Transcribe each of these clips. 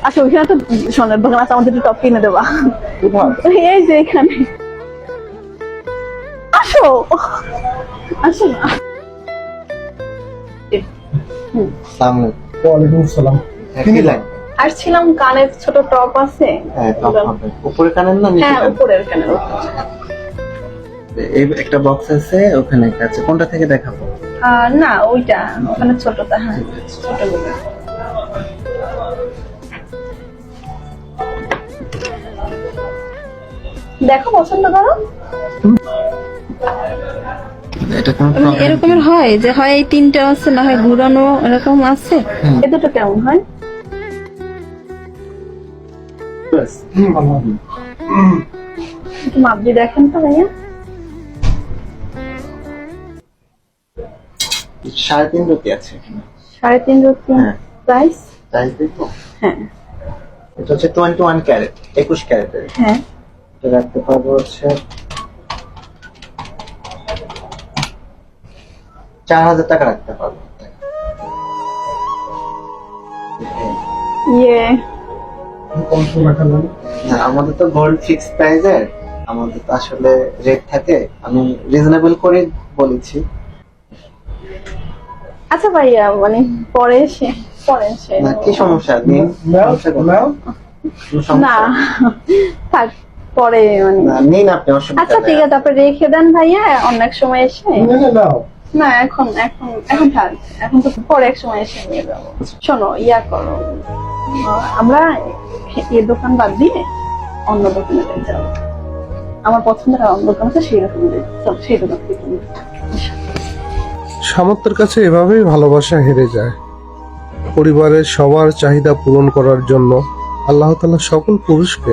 আচ্ছা ওইখানে তো সোনার দোকান আছে, আমাদের টপ কিনে দেবা। এই যে এখানে আসো, আসো না। ওয়ালাইকুম আসসালাম। আসছিলাম, কানের ছোট টপ আছে। উপরে কানের না নিচে হ্যাঁ কানের? উপরের কানের। এই একটা বক্স আছে, ওখানে একটা আছে, কোনটা থেকে দেখাবো? না ওইটা ওখানে ছোটটা, হ্যাঁ ছোটগুলো। দেখো পছন্দ করো। এটা কোনো problem এরকমের হয় যে হয় এই তিনটা আছে, না হয় ঘুরানো, এরকম আছে। এ দুটো কেমন হয়? একটু মাপ দিয়ে দেখেন তো ভাইয়া। 3.5 রতি আছে এখানে। 3.5 রুপি হ্যাঁ। প্রাইস? প্রাইস দেখো, হ্যাঁ এটা হচ্ছে 21 ক্যারেট, 21 ক্যারেটের। হ্যাঁ। এটা রাখতে পারবো হচ্ছে 4,000 টাকা রাখতে পারবো। ইয়ে না, আমাদের তো গোল্ড ফিক্স প্রাইসের, আমাদের তো আসলে রেট থাকে, আমি রিজনেবল করে বলেছি। আচ্ছা ভাইয়া, মানে পরে এসে না কি সমস্যা দিন? সমস্যা কোথায়? কোনো সমস্যা? না থাক, পরে মানে। না, নিন আপনি, অসুবিধা আচ্ছা ঠিক আছে, আপনি রেখে দেন ভাইয়া, অন্য এক সময় এসে। না এখন এখন এখন থাক, এখন তো পরে এক সময় এসে নিয়ে যাবো। শোনো, ইয়া করো, আমরা এই দোকান বাদ দিয়ে অন্য দোকানে যাবো। আমার পছন্দের অন্য দোকান আছে, সেই রকম চল, সেই দোকান থেকে কিনি। সামর্থ্যের কাছে এভাবেই ভালোবাসা হেরে যায়। পরিবারের সবার চাহিদা পূরণ করার জন্য আল্লাহ তাআলা সকল পুরুষকে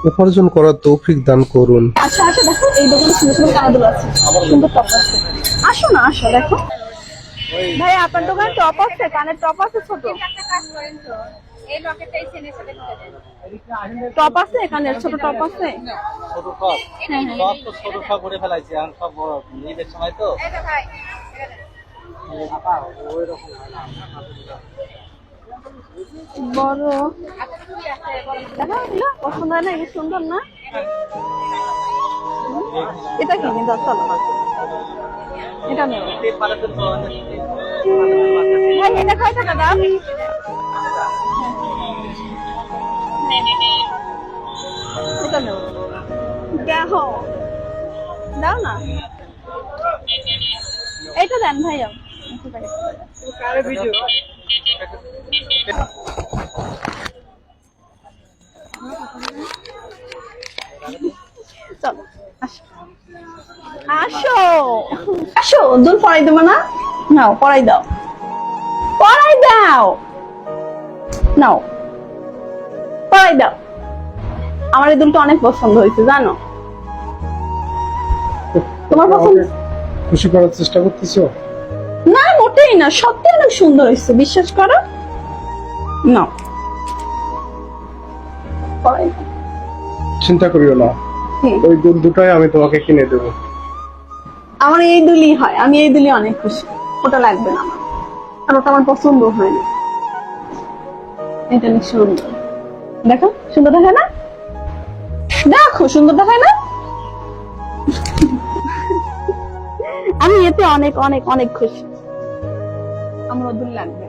উপার্জন করার তৌফিক দান করুন। আচ্ছা আচ্ছা, দেখো এই দোকানে সুন্দর সুন্দর কানাদুল আছে, সুন্দর টপ আছে। আসো না, আসো দেখো। ভাই আপনার দোকানে টপ আছে, কানের টপ আছে ছোট টপ আছে, কানের ছোট টপ আছে। ছোট টপ, সব তো ছোট সব করে ফেলাইছি, এখন সব বড় ঈদের সময় তো। বড় দেখো, এগুলো পছন্দ হয় না? এগুলো সুন্দর না? এটা কি কিন্তু চলো, এটা নেব ভাই। এটা কয় টাকা দাম? এটা নেব, দেখো দাও না, এটা দেন ভাইয়া। চলো আসো, আসো আসো, দুল পরাই দেবো না? নাও পরাই দাও, পরাই দাও, নাও পরাই দাও। আমার এই দুলটা অনেক পছন্দ হয়েছে জানো। তোমার পছন্দ? খুশি করার চেষ্টা করতেছো? না মোটেই না, সত্যি অনেক সুন্দর হয়েছে, বিশ্বাস করো। নাও পরাই দাও। চিন্তা করিও না, ওই দুল দুটাই আমি তোমাকে কিনে দেবো। আমার এই দুলি হয়, আমি এই দুলি অনেক খুশি, ওটা লাগবে না আমার, আর ওটা আমার পছন্দ হয় না। এটা অনেক সুন্দর, দেখো সুন্দর দেখায় না? দেখো সুন্দর দেখায় না? আমি এতে অনেক অনেক অনেক খুশি, আমার দুল লাগবে।